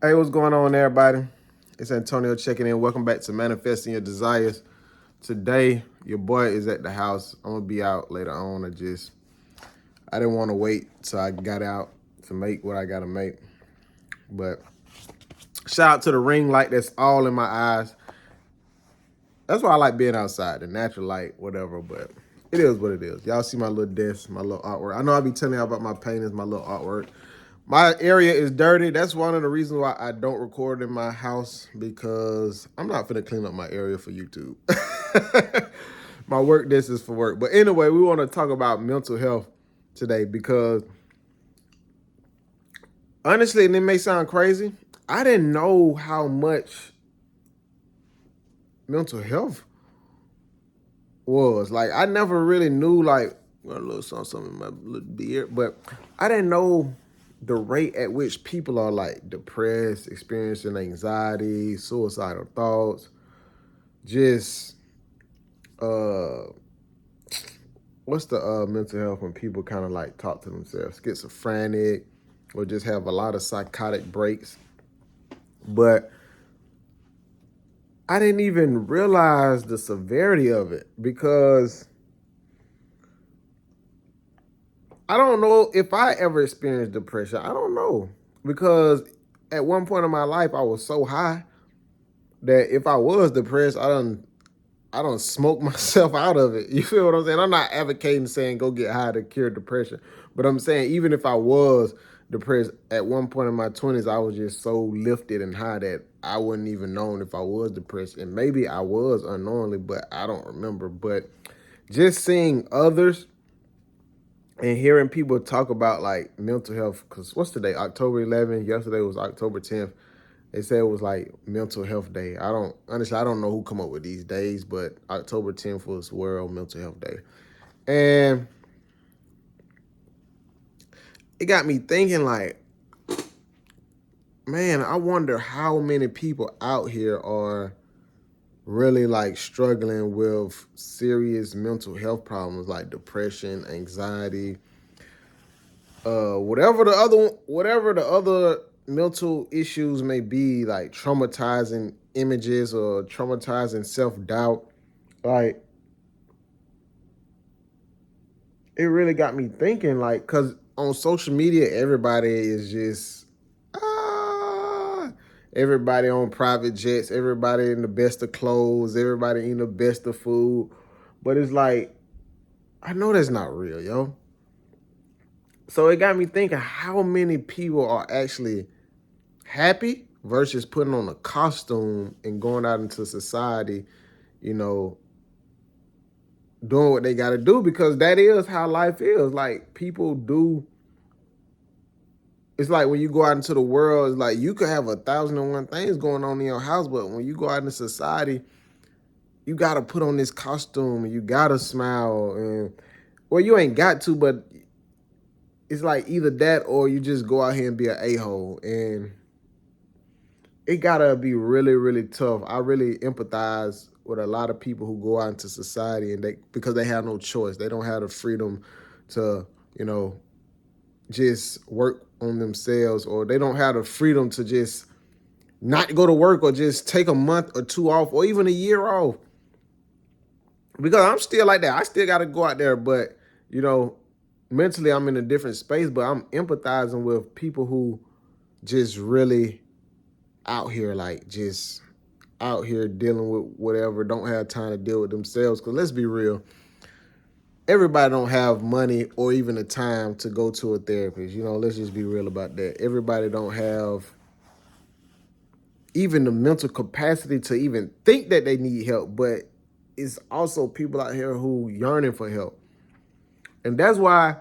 Hey, what's going on, everybody? It's Antonio checking in. Welcome back to Manifesting Your Desires. Today, your boy is at the house. I'm gonna be out later on. I didn't want to wait till I got out to make what I gotta make. But shout out to the ring light that's all in my eyes. That's why I like being outside, the natural light, whatever. But it is what it is. Y'all see my little desk, my little artwork. I know I'll be telling y'all about my paintings, my little artwork. My area is dirty. That's one of the reasons why I don't record in my house, because I'm not finna clean up my area for YouTube. My work desk is for work. But anyway, we want to talk about mental health today because honestly, and it may sound crazy, I didn't know how much mental health was. Like, I never really knew, like, well, a little something in my little beard, but I didn't know the rate at which people are like depressed, experiencing anxiety, suicidal thoughts, just what's the mental health when people kind of like talk to themselves, schizophrenic, or just have a lot of psychotic breaks. But I didn't even realize the severity of it, because I don't know if I ever experienced depression. I don't know, because at one point in my life I was so high that if I was depressed, I don't smoke myself out of it. You feel what I'm saying? I'm not advocating saying go get high to cure depression, but I'm saying even if I was depressed at one point in my 20s, I was just so lifted and high that I wouldn't even known if I was depressed, and maybe I was unknowingly, but I don't remember. But just seeing others and hearing people talk about like mental health, because what's today? October 11th. Yesterday was October 10th. They said it was like mental health day. I don't know who come up with these days, but October 10th was World Mental Health Day. And it got me thinking, like, man, I wonder how many people out here are really like struggling with serious mental health problems like depression, anxiety, whatever the other mental issues may be, like traumatizing images or traumatizing self-doubt. Like, it really got me thinking, like, because on social media, everybody is just, ah, everybody on private jets, everybody in the best of clothes, everybody eating the best of food. But it's like, I know that's not real, yo. So it got me thinking, how many people are actually happy versus putting on a costume and going out into society, you know, doing what they got to do, because that is how life is. Like, people do. It's like when you go out into the world, it's like you could have 1,001 things going on in your house, but when you go out into society, you got to put on this costume and you got to smile. And, well, you ain't got to, but it's like either that or you just go out here and be an a-hole. And it gotta be really, really tough. I really empathize with a lot of people who go out into society and because they have no choice. They don't have the freedom to, you know, just work on themselves, or they don't have the freedom to just not go to work or just take a month or two off or even a year off. Because I'm still like that. I still gotta go out there, but you know, mentally I'm in a different space, but I'm empathizing with people who just really out here, like just out here dealing with whatever, don't have time to deal with themselves. Because let's be real, everybody don't have money or even the time to go to a therapist. You know, let's just be real about that. Everybody don't have even the mental capacity to even think that they need help, but it's also people out here who yearning for help. And that's why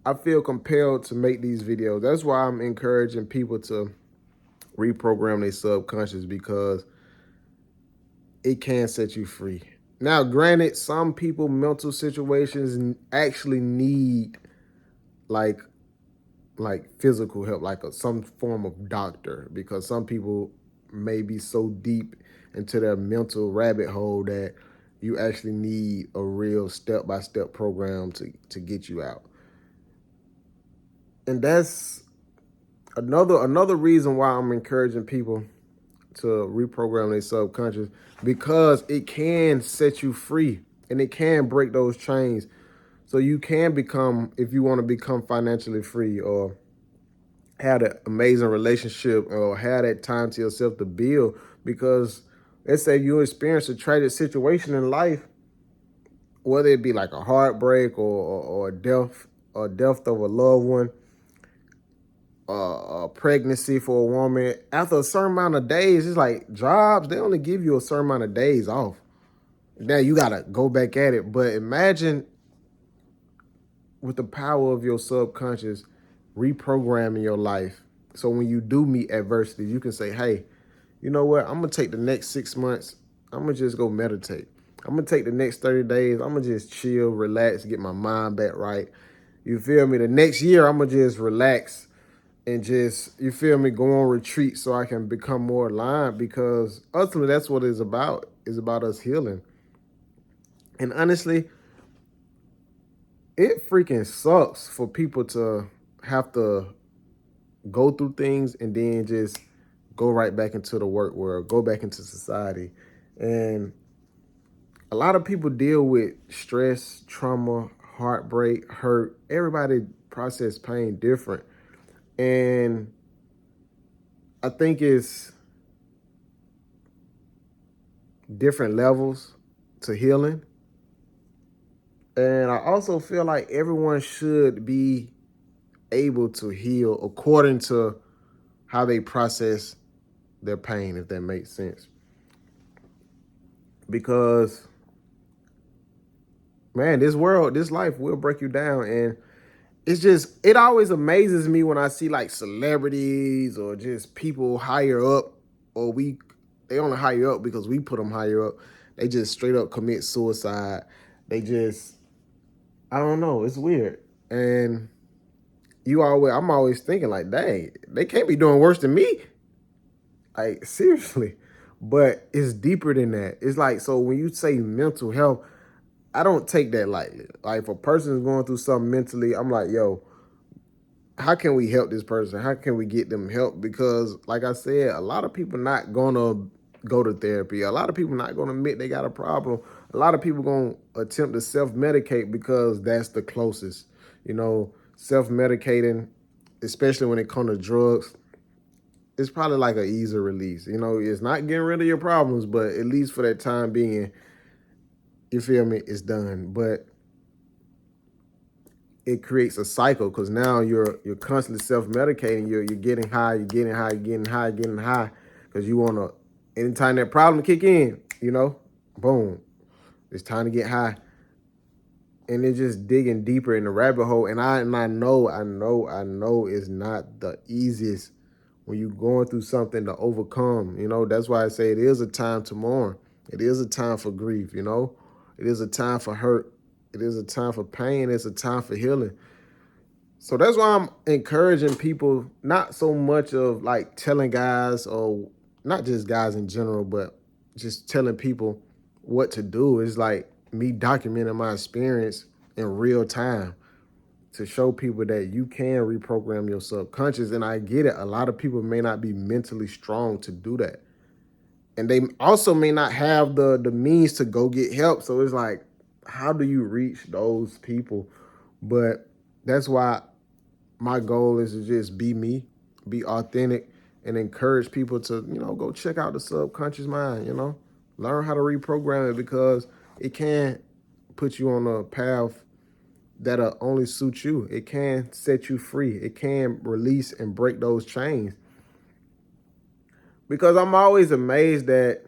I feel compelled to make these videos. That's why I'm encouraging people to reprogram their subconscious, because it can set you free. Now, granted, some people mental situations actually need like physical help, like some form of doctor, because some people may be so deep into their mental rabbit hole that you actually need a real step-by-step program to get you out. And that's Another reason why I'm encouraging people to reprogram their subconscious, because it can set you free and it can break those chains. So you can become, if you want to become financially free, or have an amazing relationship, or have that time to yourself to build. Because let's say you experience a tragic situation in life, whether it be like a heartbreak or death of a loved one, a pregnancy for a woman. After a certain amount of days, it's like jobs, they only give you a certain amount of days off. Now you gotta go back at it. But imagine, with the power of your subconscious, reprogramming your life. So when you do meet adversity, you can say, hey, you know what? I'm gonna take the next 6 months, I'm gonna just go meditate. I'm gonna take the next 30 days, I'm gonna just chill, relax, get my mind back right. You feel me? The next year, I'm gonna just relax and just, you feel me, go on retreat so I can become more aligned, because ultimately that's what it's about. It's about us healing. And honestly, it freaking sucks for people to have to go through things and then just go right back into the work world, go back into society. And a lot of people deal with stress, trauma, heartbreak, hurt. Everybody process pain different. And I think it's different levels to healing. And I also feel like everyone should be able to heal according to how they process their pain, if that makes sense. Because, man, this world, this life will break you down. And it's just, it always amazes me when I see like celebrities or just people higher up, or they only higher up because we put them higher up. They just straight up commit suicide. They just, I don't know, it's weird. And I'm always thinking like, dang, they can't be doing worse than me. Like, seriously. But it's deeper than that. It's like, so when you say mental health, I don't take that lightly. Like, if a person is going through something mentally, I'm like, yo, how can we help this person? How can we get them help? Because, like I said, a lot of people not gonna go to therapy. A lot of people not gonna admit they got a problem. A lot of people gonna attempt to self-medicate because that's the closest. Self-medicating, especially when it comes to drugs, it's probably like an easy release. It's not getting rid of your problems, but at least for that time being, you feel me, it's done. But it creates a cycle, because now you're constantly self-medicating. You're getting high, you're getting high, you're getting high, getting high, because you want to, anytime that problem kick in, boom, it's time to get high. And it's just digging deeper in the rabbit hole. And I know it's not the easiest when you're going through something to overcome. That's why I say it is a time to mourn. It is a time for grief. It is a time for hurt. It is a time for pain. It's a time for healing. So that's why I'm encouraging people, not so much of like telling guys, or not just guys in general, but just telling people what to do. It's like me documenting my experience in real time to show people that you can reprogram your subconscious. And I get it. A lot of people may not be mentally strong to do that. And they also may not have the means to go get help. So it's like, how do you reach those people? But that's why my goal is to just be me, be authentic, and encourage people to, go check out the subconscious mind, learn how to reprogram it, because it can put you on a path that'll only suit you. It can set you free. It can release and break those chains. Because I'm always amazed that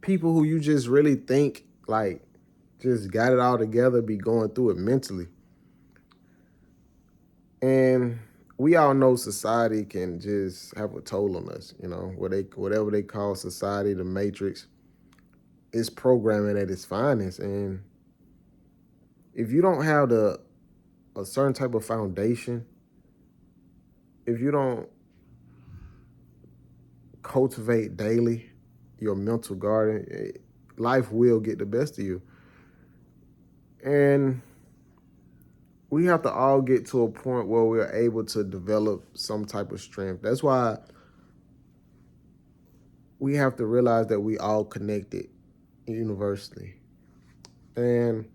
people who you just really think like just got it all together be going through it mentally. And we all know society can just have a toll on us, whatever they call society, the matrix, is programming at its finest. And if you don't have a certain type of foundation, if you don't cultivate daily your mental garden, life will get the best of you. And we have to all get to a point where we're able to develop some type of strength. That's why we have to realize that we all connected universally. And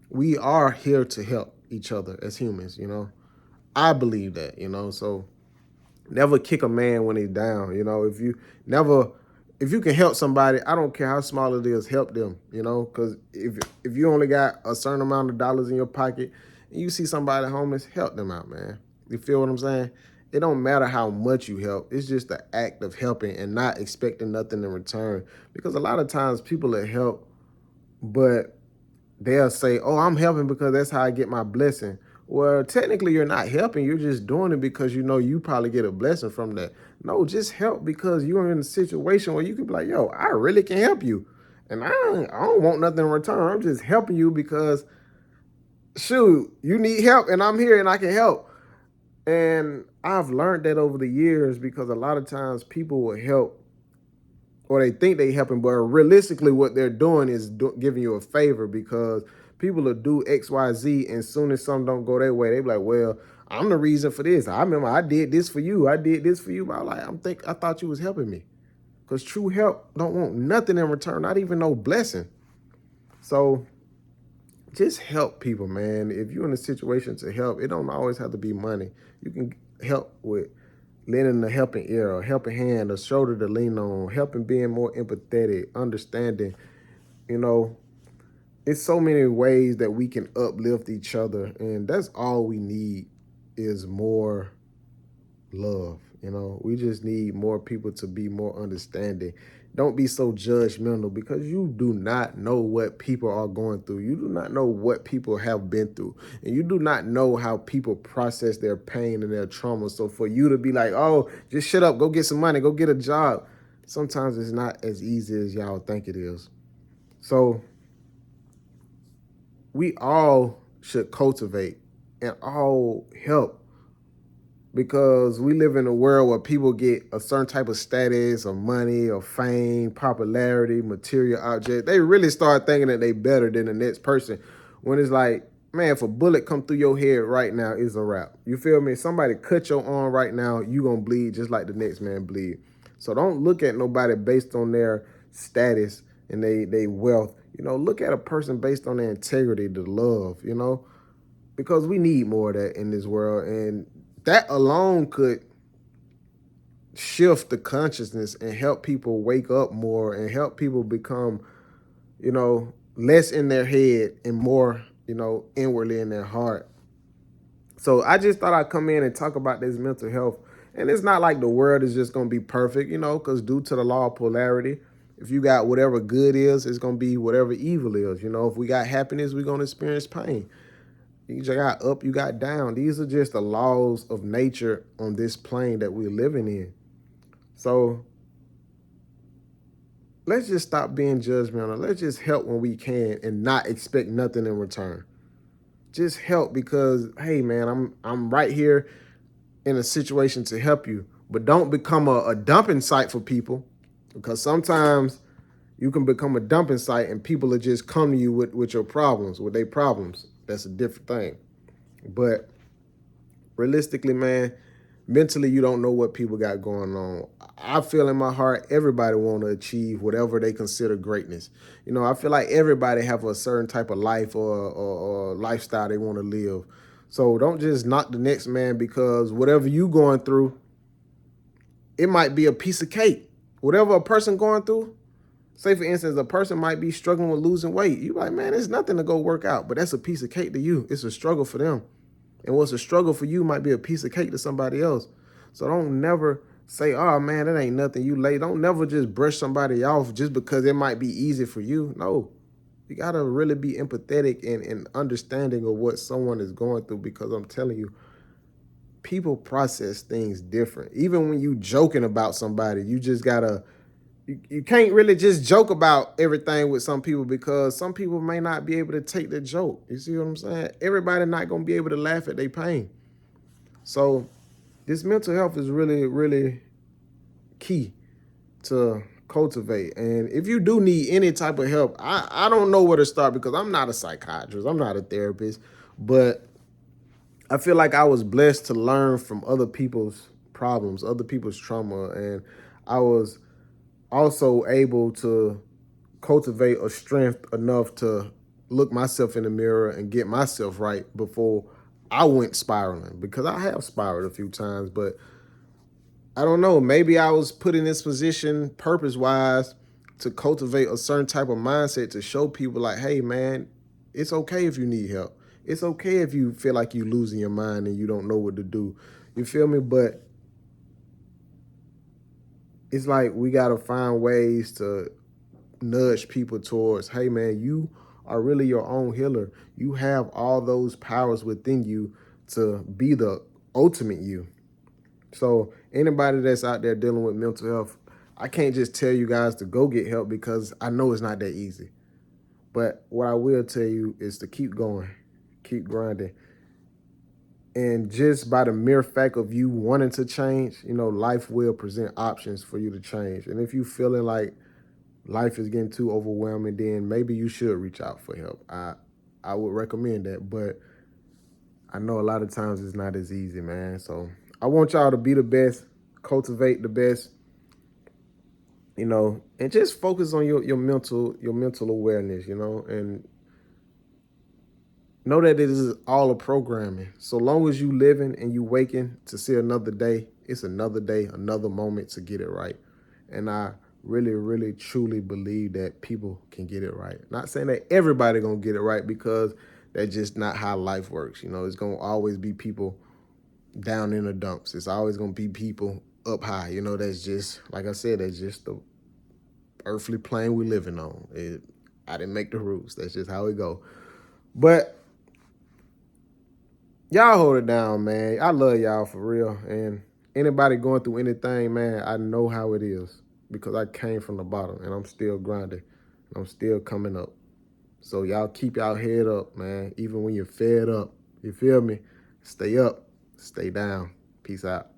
we are here to help each other as humans, I believe that, so never kick a man when he's down. If you can help somebody, I don't care how small it is, help them, because if you only got a certain amount of dollars in your pocket and you see somebody homeless, help them out, man. You feel what I'm saying? It don't matter how much you help. It's just the act of helping and not expecting nothing in return. Because a lot of times people that help, but they'll say, oh, I'm helping because that's how I get my blessing. Well, technically, you're not helping. You're just doing it because you probably get a blessing from that. No, just help because you're in a situation where you can be like, yo, I really can help you. And I don't want nothing in return. I'm just helping you because, shoot, you need help and I'm here and I can help. And I've learned that over the years because a lot of times people will help or they think they helping, but realistically what they're doing is giving you a favor because people will do X, Y, Z, and soon as something don't go their way, they be like, well, I'm the reason for this. I remember I did this for you. I did this for you. But I thought you was helping me. Because true help don't want nothing in return, not even no blessing. So just help people, man. If you're in a situation to help, it don't always have to be money. You can help with lending a helping ear, a helping hand, a shoulder to lean on, helping being more empathetic, understanding. You know, it's so many ways that we can uplift each other, and that's all we need is more love. We just need more people to be more understanding. Don't be so judgmental because you do not know what people are going through. You do not know what people have been through. And you do not know how people process their pain and their trauma. So for you to be like, oh, just shut up, go get some money, go get a job. Sometimes it's not as easy as y'all think it is. So we all should cultivate and all help because we live in a world where people get a certain type of status or money or fame, popularity, material object. They really start thinking that they better than the next person when it's like, man, if a bullet come through your head right now, it's a wrap. You feel me? Somebody cut your arm right now, you gonna bleed just like the next man bleed. So don't look at nobody based on their status and they wealth. Look at a person based on their integrity, the love, because we need more of that in this world. And that alone could shift the consciousness and help people wake up more and help people become, less in their head and more, inwardly in their heart. So I just thought I'd come in and talk about this mental health. And it's not like the world is just going to be perfect, because due to the law of polarity, if you got whatever good is, it's going to be whatever evil is. If we got happiness, we're going to experience pain. You just got up, you got down. These are just the laws of nature on this plane that we're living in. So let's just stop being judgmental. Let's just help when we can and not expect nothing in return. Just help because, hey, man, I'm right here in a situation to help you. But don't become a dumping site for people because sometimes you can become a dumping site and people will just come to you with your problems, with their problems. That's a different thing. But realistically, man, mentally, you don't know what people got going on. I feel in my heart, everybody want to achieve whatever they consider greatness. I feel like everybody have a certain type of life or lifestyle they want to live. So don't just knock the next man because whatever you going through, it might be a piece of cake. Whatever a person going through, say, for instance, a person might be struggling with losing weight. You're like, man, it's nothing to go work out, but that's a piece of cake to you. It's a struggle for them. And what's a struggle for you might be a piece of cake to somebody else. So don't never say, oh, man, that ain't nothing. You late. Don't never just brush somebody off just because it might be easy for you. No, you got to really be empathetic and understanding of what someone is going through because I'm telling you, people process things different. Even when you joking about somebody, you just got to, you can't really just joke about everything with some people because some people may not be able to take the joke. You see what I'm saying? Everybody not going to be able to laugh at their pain. So this mental health is really, really key to cultivate. And if you do need any type of help, I don't know where to start because I'm not a psychiatrist. I'm not a therapist. But I feel like I was blessed to learn from other people's problems, other people's trauma, and I was also able to cultivate a strength enough to look myself in the mirror and get myself right before I went spiraling, because I have spiraled a few times. But I don't know, maybe I was put in this position purpose wise to cultivate a certain type of mindset to show people like, hey man, it's okay if you need help. It's okay if you feel like you're losing your mind and you don't know what to do. You feel me? But it's like we got to find ways to nudge people towards, hey man, you are really your own healer. You have all those powers within you to be the ultimate you. So anybody that's out there dealing with mental health, I can't just tell you guys to go get help because I know it's not that easy. But what I will tell you is to keep going, keep grinding. And just by the mere fact of you wanting to change, life will present options for you to change. And if you feeling like life is getting too overwhelming, then maybe you should reach out for help. I would recommend that, but I know a lot of times it's not as easy, man. So I want y'all to be the best, cultivate the best, and just focus on your mental awareness, and know that it is all a programming. So long as you living and you waking to see another day, it's another day, another moment to get it right. And I really, really, truly believe that people can get it right. Not saying that everybody gonna get it right, because that's just not how life works. It's gonna always be people down in the dumps. It's always gonna be people up high. That's just, like I said, that's just the earthly plane we living on. I didn't make the rules. That's just how it go. But y'all hold it down, man. I love y'all for real. And anybody going through anything, man, I know how it is because I came from the bottom and I'm still grinding. And I'm still coming up. So y'all keep y'all head up, man. Even when you're fed up. You feel me? Stay up. Stay down. Peace out.